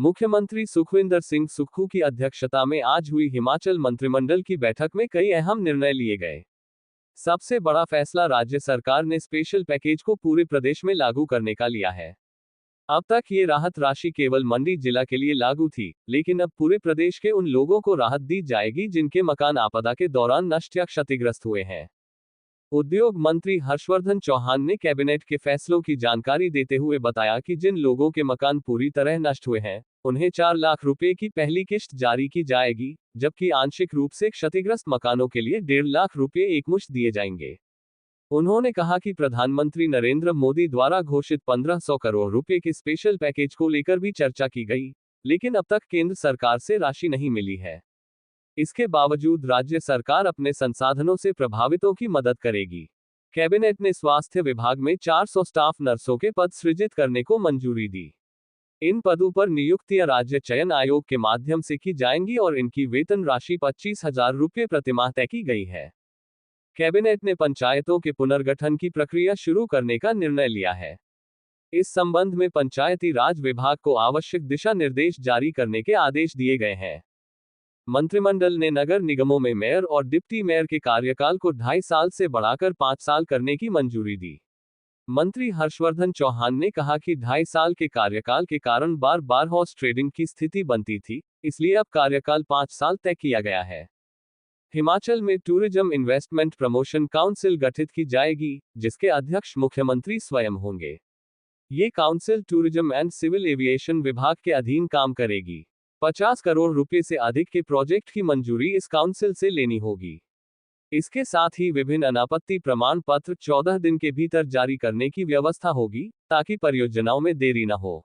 मुख्यमंत्री सुखविंदर सिंह सुक्खू की अध्यक्षता में आज हुई हिमाचल मंत्रिमंडल की बैठक में कई अहम निर्णय लिए गए। सबसे बड़ा फैसला राज्य सरकार ने स्पेशल पैकेज को पूरे प्रदेश में लागू करने का लिया है। अब तक ये राहत राशि केवल मंडी जिला के लिए लागू थी, लेकिन अब पूरे प्रदेश के उन लोगों को राहत दी जाएगी जिनके मकान आपदा के दौरान नष्ट या क्षतिग्रस्त हुए हैं। उद्योग मंत्री हर्षवर्धन चौहान ने कैबिनेट के फैसलों की जानकारी देते हुए बताया कि जिन लोगों के मकान पूरी तरह नष्ट हुए हैं, उन्हें 4 लाख रुपए की पहली किश्त जारी की जाएगी, जबकि आंशिक रूप से क्षतिग्रस्त मकानों के लिए 1.5 लाख रुपए एकमुश्त दिए जाएंगे। उन्होंने कहा कि प्रधानमंत्री नरेंद्र मोदी द्वारा घोषित 1500 करोड़ रुपए के स्पेशल पैकेज को लेकर भी चर्चा की गई, लेकिन अब तक केंद्र सरकार से राशि नहीं मिली है। इसके बावजूद राज्य सरकार अपने संसाधनों से प्रभावितों की मदद करेगी। कैबिनेट ने स्वास्थ्य विभाग में 400 स्टाफ नर्सों के पद सृजित करने को मंजूरी दी। इन पदों पर नियुक्तियां राज्य चयन आयोग के माध्यम से की जाएंगी और इनकी वेतन राशि 25,000 रुपये प्रतिमाह तय की गई है। कैबिनेट ने पंचायतों के पुनर्गठन की प्रक्रिया शुरू करने का निर्णय लिया है। इस संबंध में पंचायती राज विभाग को आवश्यक दिशा निर्देश जारी करने के आदेश दिए गए हैं। मंत्रिमंडल ने नगर निगमों में मेयर और डिप्टी मेयर के कार्यकाल को 2.5 साल से बढ़ाकर 5 साल करने की मंजूरी दी। मंत्री हर्षवर्धन चौहान ने कहा कि 2.5 साल के कार्यकाल के कारण बार बार हॉर्स ट्रेडिंग की स्थिति बनती थी, इसलिए अब कार्यकाल 5 साल तय किया गया है। हिमाचल में टूरिज्म इन्वेस्टमेंट प्रमोशन काउंसिल गठित की जाएगी, जिसके अध्यक्ष मुख्यमंत्री स्वयं होंगे। ये council tourism and civil aviation विभाग के अधीन काम करेगी। 50 करोड़ रुपए से अधिक के प्रोजेक्ट की मंजूरी इस काउंसिल से लेनी होगी। इसके साथ ही विभिन्न अनापत्ति प्रमाण पत्र 14 दिन के भीतर जारी करने की व्यवस्था होगी, ताकि परियोजनाओं में देरी न हो।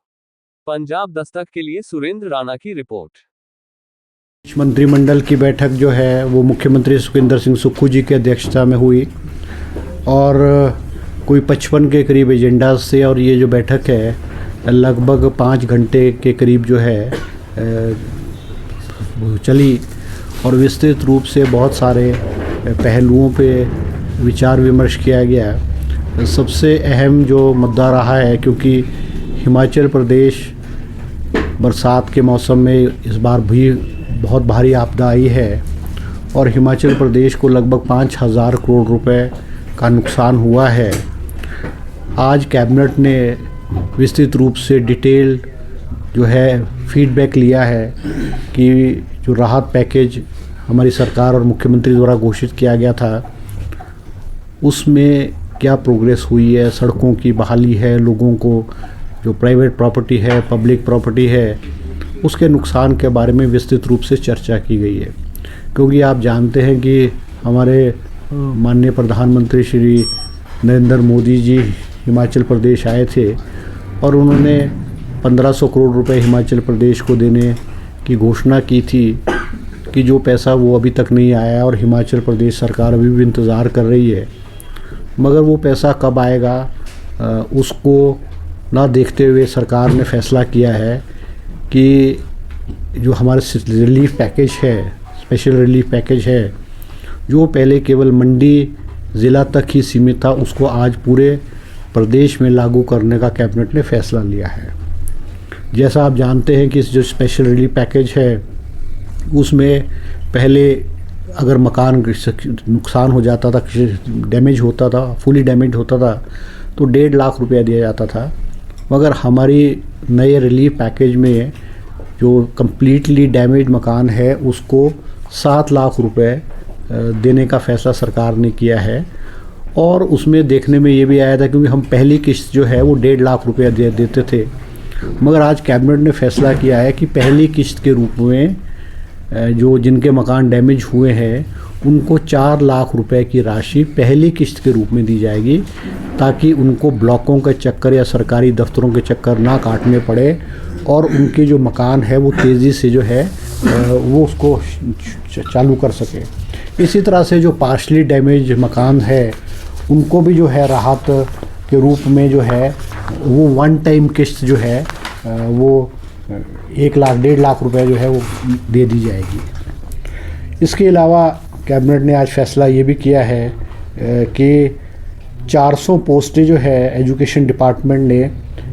पंजाब दस्तक के लिए सुरेंद्र राणा की रिपोर्ट। मंत्रिमंडल की बैठक जो है वो मुख्यमंत्री सुखविंदर सिंह सुक्खू जी की अध्यक्षता में हुई और कोई 55 के करीब एजेंडा से, और ये जो बैठक है लगभग 5 घंटे के करीब जो है चली और विस्तृत रूप से बहुत सारे पहलुओं पे विचार विमर्श किया गया। सबसे अहम जो मुद्दा रहा है, क्योंकि हिमाचल प्रदेश बरसात के मौसम में इस बार भी बहुत भारी आपदा आई है और हिमाचल प्रदेश को लगभग 5,000 करोड़ रुपए का नुकसान हुआ है। आज कैबिनेट ने विस्तृत रूप से डिटेल जो है फीडबैक लिया है कि जो राहत पैकेज हमारी सरकार और मुख्यमंत्री द्वारा घोषित किया गया था उसमें क्या प्रोग्रेस हुई है, सड़कों की बहाली है, लोगों को जो प्राइवेट प्रॉपर्टी है, पब्लिक प्रॉपर्टी है, उसके नुकसान के बारे में विस्तृत रूप से चर्चा की गई है। क्योंकि आप जानते हैं कि हमारे माननीय प्रधानमंत्री श्री नरेंद्र मोदी जी हिमाचल प्रदेश आए थे और उन्होंने 1500 करोड़ रुपए हिमाचल प्रदेश को देने की घोषणा की थी कि जो पैसा वो अभी तक नहीं आया और हिमाचल प्रदेश सरकार अभी भी इंतज़ार कर रही है। मगर वो पैसा कब आएगा उसको ना देखते हुए सरकार ने फैसला किया है कि जो हमारा रिलीफ पैकेज है, स्पेशल रिलीफ पैकेज है, जो पहले केवल मंडी ज़िला तक ही सीमित था, उसको आज पूरे प्रदेश में लागू करने का कैबिनेट ने फैसला लिया है। जैसा आप जानते हैं कि जो स्पेशल रिलीफ पैकेज है उसमें पहले अगर मकान नुकसान हो जाता था, डैमेज होता था, फुली डैमेज होता था, तो 1.5 लाख रुपया दिया जाता था। मगर हमारी नए रिलीफ पैकेज में जो कम्प्लीटली डैमेज मकान है उसको 7 लाख रुपए देने का फैसला सरकार ने किया है। और उसमें देखने में ये भी आया था, क्योंकि हम पहली किस्त जो है वो 1.5 लाख रुपया देते थे, मगर आज कैबिनेट ने फैसला किया है कि पहली किस्त के रूप में जो जिनके मकान डैमेज हुए हैं उनको 4 लाख रुपए की राशि पहली किस्त के रूप में दी जाएगी, ताकि उनको ब्लॉकों के चक्कर या सरकारी दफ्तरों के चक्कर ना काटने पड़े और उनके जो मकान है वो तेज़ी से जो है वो उसको चालू कर सके। इसी तरह से जो पार्शली डैमेज मकान है उनको भी जो है राहत के रूप में जो है वो 1 टाइम किस्त जो है वो 1 लाख 1.5 लाख रुपए जो है वो दे दी जाएगी। इसके अलावा कैबिनेट ने आज फैसला ये भी किया है कि 400 पोस्टें जो है एजुकेशन डिपार्टमेंट ने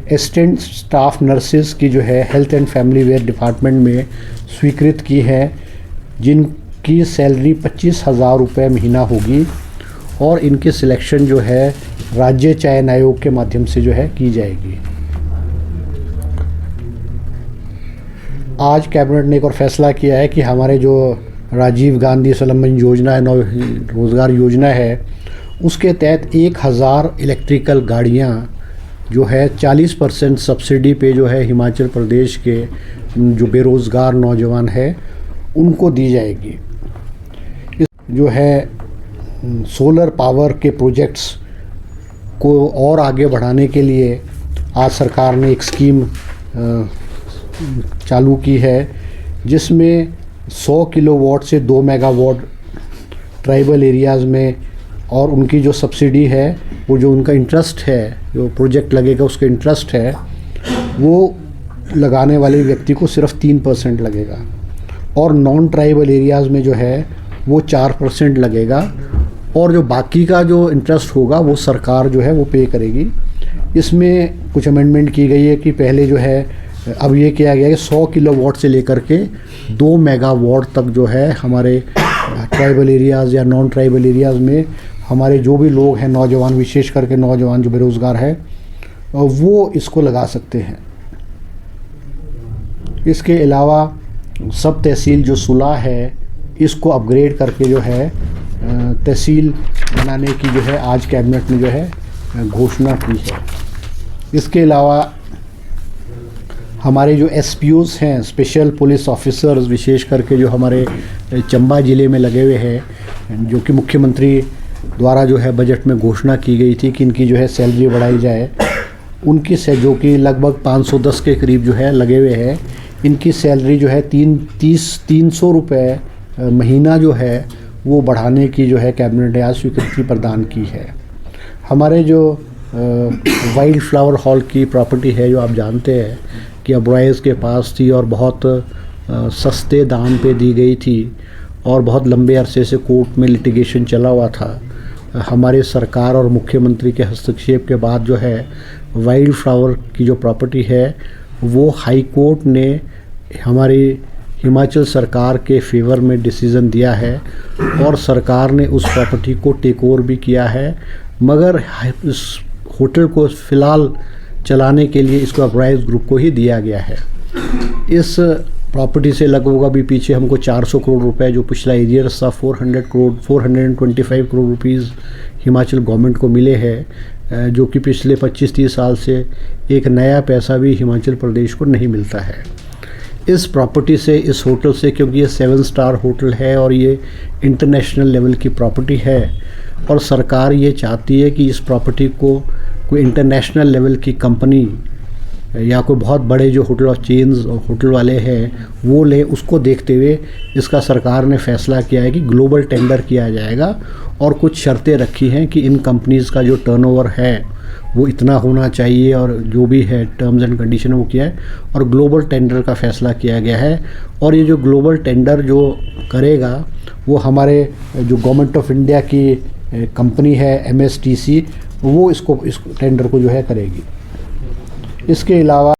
असिस्टेंट स्टाफ नर्सेस की जो है हेल्थ एंड फैमिली वेयर डिपार्टमेंट में स्वीकृत की है, जिनकी सैलरी 25,000 रुपये महीना होगी और इनकी सिलेक्शन जो है राज्य चयन आयोग के माध्यम से जो है की जाएगी। आज कैबिनेट ने एक और फैसला किया है कि हमारे जो राजीव गांधी स्वावलंबन योजना है, नव रोज़गार योजना है, उसके तहत 1000 इलेक्ट्रिकल गाड़ियाँ जो है 40% सब्सिडी पे जो है हिमाचल प्रदेश के जो बेरोज़गार नौजवान है उनको दी जाएगी। जो है सोलर पावर के प्रोजेक्ट्स को और आगे बढ़ाने के लिए आज सरकार ने एक स्कीम चालू की है, जिसमें 100 किलोवाट से 2 मेगावाट ट्राइबल एरियाज़ में, और उनकी जो सब्सिडी है वो जो उनका इंटरेस्ट है, जो प्रोजेक्ट लगेगा उसका इंटरेस्ट है, वो लगाने वाले व्यक्ति को सिर्फ 3% लगेगा और नॉन ट्राइबल एरियाज़ में जो है वो 4% लगेगा और जो बाकी का जो इंटरेस्ट होगा वो सरकार जो है वो पे करेगी। इसमें कुछ अमेंडमेंट की गई है कि पहले जो है अब ये किया गया है कि 100 किलोवाट से लेकर के 2 मेगावाट तक जो है हमारे ट्राइबल एरियाज़ या नॉन ट्राइबल एरियाज़ में हमारे जो भी लोग हैं, नौजवान, विशेष करके नौजवान जो बेरोज़गार है, वो इसको लगा सकते हैं। इसके अलावा सब तहसील जो सुलह है इसको अपग्रेड करके जो है तहसील बनाने की जो है आज कैबिनेट ने जो है घोषणा की है। इसके अलावा हमारे जो एसपीओज़ हैं, स्पेशल पुलिस ऑफिसर्स, विशेष करके जो हमारे चंबा ज़िले में लगे हुए हैं, जो कि मुख्यमंत्री द्वारा जो है बजट में घोषणा की गई थी कि इनकी जो है सैलरी बढ़ाई जाए, उनकी से जो कि लगभग 510 के करीब जो है लगे हुए हैं, इनकी सैलरी जो है 300 रुपये महीना जो है वो बढ़ाने की जो है कैबिनेट ने आज स्वीकृति प्रदान की है। हमारे जो वाइल्ड फ्लावर हॉल की प्रॉपर्टी है, जो आप जानते हैं कि अब्राइज के पास थी और बहुत सस्ते दाम पे दी गई थी और बहुत लंबे अरसे से कोर्ट में लिटिगेशन चला हुआ था। हमारे सरकार और मुख्यमंत्री के हस्तक्षेप के बाद जो है वाइल्ड फ्लावर की जो प्रॉपर्टी है वो हाई कोर्ट ने हमारी हिमाचल सरकार के फेवर में डिसीज़न दिया है और सरकार ने उस प्रॉपर्टी को टेक ओवर भी किया है, मगर इस होटल को फ़िलहाल चलाने के लिए इसको अपराइज ग्रुप को ही दिया गया है। इस प्रॉपर्टी से लगभग अभी पीछे हमको 400 करोड़ रुपए जो पिछला एरियर था 425 करोड़ रुपीज़ हिमाचल गवर्नमेंट को मिले हैं, जो कि पिछले 25-30 साल से एक नया पैसा भी हिमाचल प्रदेश को नहीं मिलता है। इस प्रॉपर्टी से, इस होटल से, क्योंकि ये 7 स्टार होटल है और ये इंटरनेशनल लेवल की प्रॉपर्टी है और सरकार ये चाहती है कि इस प्रॉपर्टी को कोई इंटरनेशनल लेवल की कंपनी या कोई बहुत बड़े जो होटल ऑफ चेन्स और होटल वाले हैं वो ले, उसको देखते हुए इसका सरकार ने फैसला किया है कि ग्लोबल टेंडर किया जाएगा और कुछ शर्तें रखी हैं कि इन कंपनीज़ का जो टर्नओवर है वो इतना होना चाहिए और जो भी है टर्म्स एंड कंडीशन वो किया है और ग्लोबल टेंडर का फैसला किया गया है। और ये जो ग्लोबल टेंडर जो करेगा वो हमारे जो गवर्नमेंट ऑफ इंडिया की कंपनी है MSTC, वो इस टेंडर को जो है करेगी। इसके अलावा